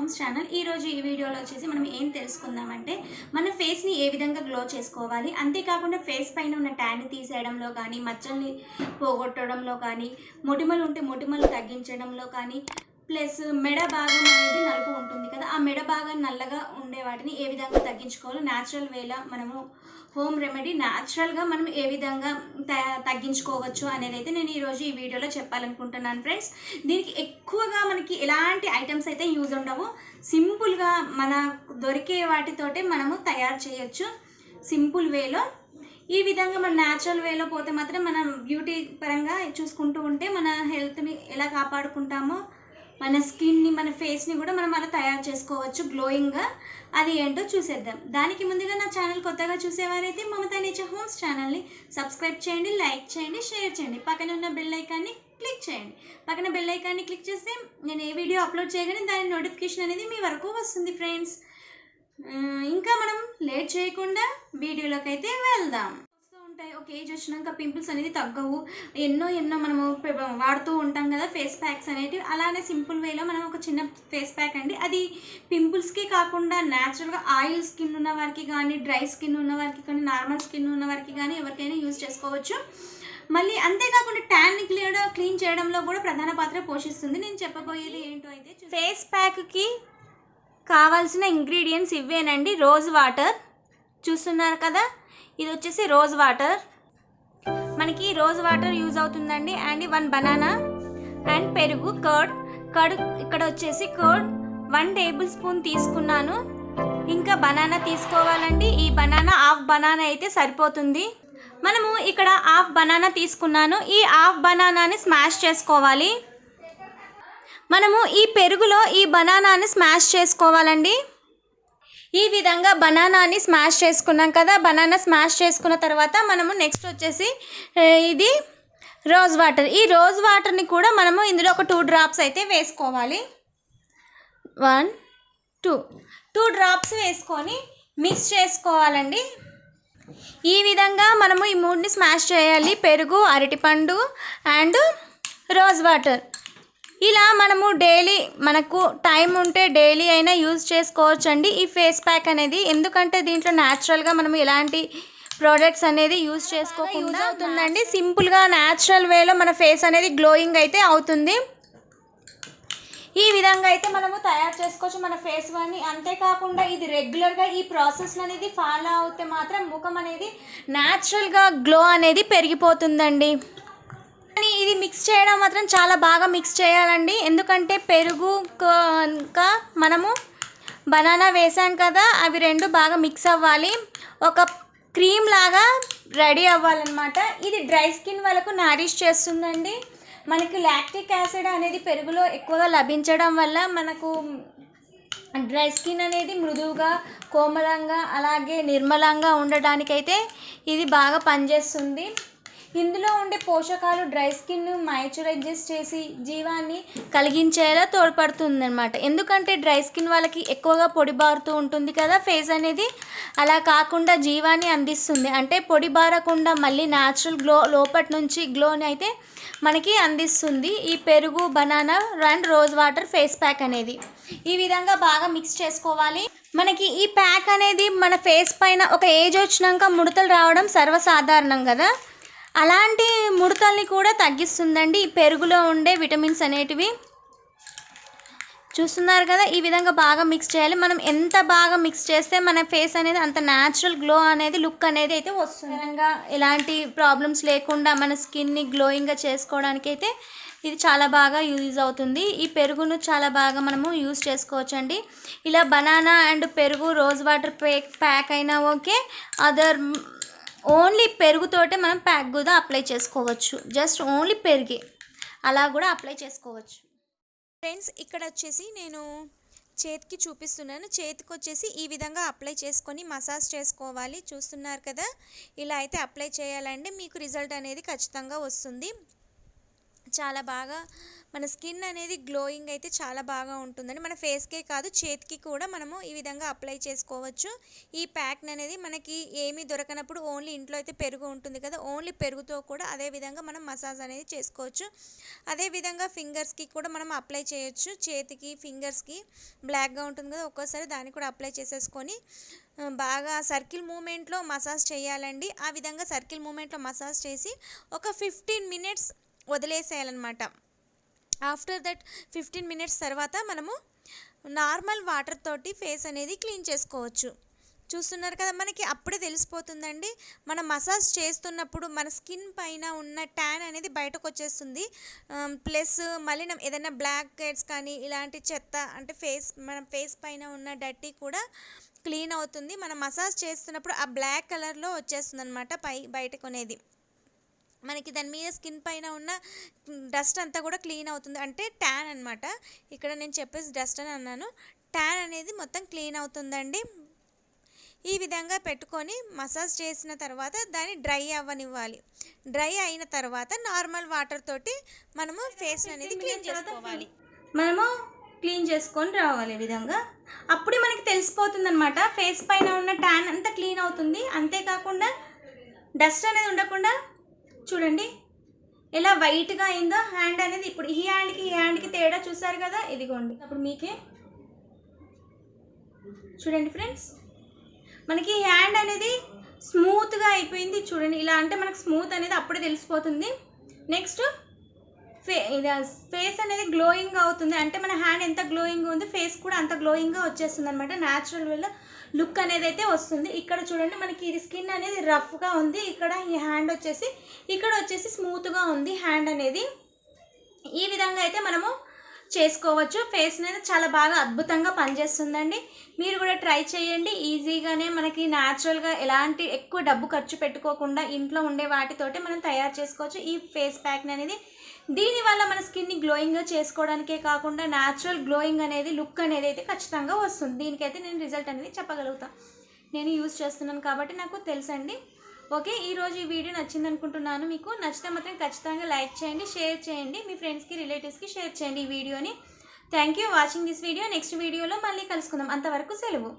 Homes channel. ఈరోజు ఈ వీడియోలో వచ్చేసి మనం ఏం తెలుసుకుందామంటే మన ఫేస్ని ఏ విధంగా గ్లో చేసుకోవాలి, అంతేకాకుండా ఫేస్ పైన ఉన్న ట్యాన్ని తీసేయడంలో కానీ, మచ్చల్ని పోగొట్టడంలో కానీ, మొటిమలు ఉంటే మొటిమలు తగ్గించడంలో కానీ, ప్లస్ మెడ భాగం అనేది నలుపు ఉంటుంది కదా, ఆ మెడ భాగం నల్లగా ఉండే వాటిని ఏ విధంగా తగ్గించుకోవాలో న్యాచురల్ వేలా మనము హోమ్ రెమెడీ న్యాచురల్గా మనం ఏ విధంగా తగ్గించుకోవచ్చు అనేది అయితే నేను ఈరోజు ఈ వీడియోలో చెప్పాలనుకుంటున్నాను ఫ్రెండ్స్. దీనికి ఎక్కువగా మనకి ఎలాంటి ఐటమ్స్ అయితే యూజ్ ఉండవు, సింపుల్గా మన దొరికే వాటితోటే మనము తయారు చేయొచ్చు సింపుల్ వేలో. ఈ విధంగా మన న్యాచురల్ వేలో పోతే మాత్రం మనం బ్యూటీ పరంగా చూసుకుంటూ ఉంటే మన హెల్త్ని ఎలా కాపాడుకుంటామో, మన స్కిన్ని, మన ఫేస్ని కూడా మనం అలా తయారు చేసుకోవచ్చు గ్లోయింగ్గా. అది ఏంటో చూసేద్దాం. దానికి ముందుగా నా ఛానల్ కొత్తగా చూసేవారైతే మమతా నేచర్ హోమ్స్ ఛానల్ని సబ్స్క్రైబ్ చేయండి, లైక్ చేయండి, షేర్ చేయండి. పక్కన ఉన్న బెల్ ఐకాన్ని క్లిక్ చేయండి. పక్కన బెల్ ఐకాన్ని క్లిక్ చేస్తే నేను ఏ వీడియో అప్లోడ్ చేయగానే దాని నోటిఫికేషన్ అనేది మీ వరకు వస్తుంది ఫ్రెండ్స్. ఇంకా మనం లేట్ చేయకుండా వీడియోలోకి అయితే వెళ్దాం. ఒక ఏజ్ వచ్చినాక పింపుల్స్ అనేది తగ్గవు, ఎన్నో మనము వాడుతూ ఉంటాం కదా ఫేస్ ప్యాక్స్ అనేటివి. అలానే సింపుల్ వేలో మనం ఒక చిన్న ఫేస్ ప్యాక్ అండి, అది పింపుల్స్కి కాకుండా న్యాచురల్గా ఆయిల్ స్కిన్ ఉన్న వారికి కానీ, డ్రై స్కిన్ ఉన్న వారికి కానీ, నార్మల్ స్కిన్ ఉన్న వారికి కానీ ఎవరికైనా యూజ్ చేసుకోవచ్చు. మళ్ళీ అంతేకాకుండా ట్యాన్ని క్లీన్ చేయడంలో కూడా ప్రధాన పాత్ర పోషిస్తుంది. నేను చెప్పబోయేది ఏంటో అయితే, ఫేస్ ప్యాక్కి కావాల్సిన ఇంగ్రీడియంట్స్ ఇవేనండి. రోజ్ వాటర్ చూస్తున్నారు కదా, ఇది వచ్చేసి రోజ్ వాటర్, మనకి రోజ్ వాటర్ యూజ్ అవుతుందండి. అండ్ 1 బనానా అండ్ పెరుగు, కర్డ్ ఇక్కడ వచ్చేసి కర్డ్ 1 టేబుల్ స్పూన్ తీసుకున్నాను. ఇంకా బనానా తీసుకోవాలండి. ఈ బనానా హాఫ్ బనానా అయితే సరిపోతుంది. మనము ఇక్కడ హాఫ్ బనానా తీసుకున్నాను. ఈ హాఫ్ బనానాని స్మాష్ చేసుకోవాలి. మనము ఈ పెరుగులో ఈ బనానాని స్మాష్ చేసుకోవాలండి. ఈ విధంగా బనానాని స్మాష్ చేసుకున్నాం కదా, బనానా స్మాష్ చేసుకున్న తర్వాత మనము నెక్స్ట్ వచ్చేసి ఇది రోజ్ వాటర్. ఈ రోజ్ వాటర్ని కూడా మనము ఇందులో ఒక 2 డ్రాప్స్ అయితే వేసుకోవాలి. 1 2 డ్రాప్స్ వేసుకొని మిక్స్ చేసుకోవాలండి. ఈ విధంగా మనము ఈ 3ని స్మాష్ చేయాలి, పెరుగు, అరటిపండు అండ్ రోజ్ వాటర్. ఇలా మనము డైలీ, మనకు టైం ఉంటే డైలీ అయినా యూజ్ చేసుకోవచ్చండి ఈ ఫేస్ ప్యాక్ అనేది. ఎందుకంటే దీంట్లో న్యాచురల్గా మనం ఎలాంటి ప్రోడక్ట్స్ అనేది యూజ్ చేసుకోకుండా అవుతుందండి. సింపుల్గా న్యాచురల్ వేలో మన ఫేస్ అనేది గ్లోయింగ్ అయితే అవుతుంది. ఈ విధంగా అయితే మనము తయారు చేసుకోవచ్చు మన ఫేస్ వాన్ని. అంతేకాకుండా ఇది రెగ్యులర్గా ఈ ప్రాసెస్ అనేది ఫాలో అవుతే మాత్రం ముఖం అనేది న్యాచురల్గా గ్లో అనేది పెరిగిపోతుందండి. ఇది మిక్స్ చేయడం మాత్రం చాలా బాగా మిక్స్ చేయాలండి, ఎందుకంటే పెరుగు ఇంకా మనము బనానా వేసాం కదా, అవి 2 బాగా మిక్స్ అవ్వాలి, ఒక క్రీమ్ లాగా రెడీ అవ్వాలన్నమాట. ఇది డ్రై స్కిన్ వాళ్ళకు నారిష్ చేస్తుందండి. మనకి లాక్టిక్ యాసిడ్ అనేది పెరుగులో ఎక్కువగా లభించడం వల్ల మనకు డ్రై స్కిన్ అనేది మృదువుగా, కోమలంగా, అలాగే నిర్మలంగా ఉండడానికైతే ఇది బాగా పనిచేస్తుంది. ఇందులో ఉండే పోషకాలు డ్రై స్కిన్ మాయిశ్చరైజ్ చేసి జీవాన్ని కలిగించేలా తోడ్పడుతుంది అన్నమాట. ఎందుకంటే డ్రై స్కిన్ వాళ్ళకి ఎక్కువగా పొడిబారుతూ ఉంటుంది కదా ఫేస్ అనేది, అలా కాకుండా జీవాన్ని అందిస్తుంది. అంటే పొడి బారకుండా మళ్ళీ న్యాచురల్ గ్లో, లోపటి నుంచి గ్లోని అయితే మనకి అందిస్తుంది ఈ పెరుగు, banana and rose water face pack అనేది. ఈ విధంగా బాగా మిక్స్ చేసుకోవాలి. మనకి ఈ ప్యాక్ అనేది మన ఫేస్ పైన ఒక ఏజ్ వచ్చినాక ముడతలు రావడం సర్వసాధారణం కదా, అలాంటి ముడతల్ని కూడా తగ్గిస్తుందండి ఈ పెరుగులో ఉండే విటమిన్స్ అనేటివి. చూస్తున్నారు కదా, ఈ విధంగా బాగా మిక్స్ చేయాలి. మనం ఎంత బాగా మిక్స్ చేస్తే మన ఫేస్ అనేది అంత న్యాచురల్ గ్లో అనేది, లుక్ అనేది అయితే వస్తుంది. ఎలాంటి ప్రాబ్లమ్స్ లేకుండా మన స్కిన్ని గ్లోయింగ్గా చేసుకోవడానికి అయితే ఇది చాలా బాగా యూజ్ అవుతుంది. ఈ పెరుగును చాలా బాగా మనము యూజ్ చేసుకోవచ్చండి. ఇలా బనానా అండ్ పెరుగు, రోజ్ వాటర్ ప్యాక్ అయినా ఓకే, అదర్ ఓన్లీ పెరుగుతోటే మనం ప్యాక్ కూడా అప్లై చేసుకోవచ్చు. జస్ట్ ఓన్లీ పెరిగే అలా కూడా అప్లై చేసుకోవచ్చు ఫ్రెండ్స్. ఇక్కడ వచ్చేసి నేను చేతికి చూపిస్తున్నాను. చేతికి వచ్చేసి ఈ విధంగా అప్లై చేసుకొని మసాజ్ చేసుకోవాలి. చూస్తున్నారు కదా, ఇలా అయితే అప్లై చేయాలండి. మీకు రిజల్ట్ అనేది ఖచ్చితంగా వస్తుంది. చాలా బాగా మన స్కిన్ అనేది గ్లోయింగ్ అయితే చాలా బాగా ఉంటుందండి. మన ఫేస్కే కాదు చేతికి కూడా మనము ఈ విధంగా అప్లై చేసుకోవచ్చు. ఈ ప్యాక్ని అనేది మనకి ఏమీ దొరకనప్పుడు ఓన్లీ ఇంట్లో అయితే పెరుగు ఉంటుంది కదా, ఓన్లీ పెరుగుతో కూడా అదే విధంగా మనం మసాజ్ అనేది చేసుకోవచ్చు. అదేవిధంగా ఫింగర్స్కి కూడా మనం అప్లై చేయొచ్చు. చేతికి ఫింగర్స్కి బ్లాక్గా ఉంటుంది కదా, ఒక్కోసారి దాన్ని కూడా అప్లై చేసేసుకొని బాగా సర్కిల్ మూమెంట్లో మసాజ్ చేయాలండి. ఆ విధంగా సర్కిల్ మూమెంట్లో మసాజ్ చేసి ఒక 15 మినిట్స్ వదిలేసేయాలన్నమాట. ఆఫ్టర్ దట్ 15 మినిట్స్ తర్వాత మనము నార్మల్ వాటర్ తోటి ఫేస్ అనేది క్లీన్ చేసుకోవచ్చు. చూస్తున్నారు కదా, మనకి అప్పుడే తెలిసిపోతుందండి. మనం మసాజ్ చేస్తున్నప్పుడు మన స్కిన్ పైన ఉన్న ట్యాన్ అనేది బయటకు వచ్చేస్తుంది. ప్లస్ మళ్ళీ ఏదైనా బ్లాక్ హెడ్స్ కానీ ఇలాంటి చెత్త అంటే మన ఫేస్ పైన ఉన్న డర్టీ కూడా క్లీన్ అవుతుంది. మనం మసాజ్ చేస్తున్నప్పుడు ఆ బ్లాక్ కలర్లో వచ్చేస్తుంది అనమాట బయటకు అనేది. మనకి దాని మీద స్కిన్ పైన ఉన్న డస్ట్ అంతా కూడా క్లీన్ అవుతుంది. అంటే ట్యాన్ అనమాట. ఇక్కడ నేను చెప్పేసి డస్ట్ అని అన్నాను. ట్యాన్ అనేది మొత్తం క్లీన్ అవుతుందండి. ఈ విధంగా పెట్టుకొని మసాజ్ చేసిన తర్వాత దాన్ని డ్రై అవ్వనివ్వాలి. డ్రై అయిన తర్వాత నార్మల్ వాటర్ తోటి మనము ఫేస్ అనేది క్లీన్ చేసుకోవాలి. మనము క్లీన్ చేసుకొని రావాలి ఈ విధంగా. అప్పుడే మనకి తెలిసిపోతుంది అనమాట, ఫేస్ పైన ఉన్న ట్యాన్ అంతా క్లీన్ అవుతుంది. అంతేకాకుండా డస్ట్ అనేది ఉండకుండా చూడండి ఎలా వైట్గా అయిందో హ్యాండ్ అనేది. ఇప్పుడు ఈ హ్యాండ్కి తేడా చూసారు కదా, ఇదిగోండి. అప్పుడు మీకే చూడండి ఫ్రెండ్స్, మనకి హ్యాండ్ అనేది స్మూత్గా అయిపోయింది. చూడండి ఇలా అంటే మనకు స్మూత్ అనేది అప్పుడే తెలిసిపోతుంది. నెక్స్ట్ ఫేస్ అనేది గ్లోయింగ్ అవుతుంది. అంటే మన హ్యాండ్ ఎంత గ్లోయింగ్ ఉంది, ఫేస్ కూడా అంత గ్లోయింగ్గా వచ్చేస్తుంది అనమాట. న్యాచురల్ వేలో లుక్ అనేది అయితే వస్తుంది. ఇక్కడ చూడండి మనకి ఇది స్కిన్ అనేది రఫ్గా ఉంది. ఇక్కడ ఈ హ్యాండ్ వచ్చేసి ఇక్కడ వచ్చేసి స్మూత్గా ఉంది హ్యాండ్ అనేది. ఈ విధంగా అయితే మనము చేసుకోవచ్చు. ఫేస్ అనేది చాలా బాగా అద్భుతంగా పనిచేస్తుందండి. మీరు కూడా ట్రై చేయండి. ఈజీగానే మనకి న్యాచురల్గా ఎలాంటి ఎక్కువ డబ్బు ఖర్చు పెట్టుకోకుండా ఇంట్లో ఉండే వాటితోటి మనం తయారు చేసుకోవచ్చు ఈ ఫేస్ ప్యాక్ని అనేది. దీనివల్ల మన స్కిన్ని గ్లోయింగ్గా చేసుకోవడానికే కాకుండా న్యాచురల్ గ్లోయింగ్ అనేది లుక్ అనేది అయితే ఖచ్చితంగా వస్తుంది. దీనికైతే నేను రిజల్ట్ అనేది చెప్పగలుగుతాను. నేను యూజ్ చేస్తున్నాను కాబట్టి నాకు తెలుసండి. ఓకే, ఈరోజు ఈ వీడియో నచ్చింది అనుకుంటున్నాను. మీకు నచ్చితే మాత్రం ఖచ్చితంగా లైక్ చేయండి, షేర్ చేయండి, మీ ఫ్రెండ్స్కి రిలేటివ్స్కి షేర్ చేయండి ఈ వీడియోని. Thank you watching this video. Next వీడియోలో మళ్ళీ కలుసుకుందాం. అంతవరకు సెలవు.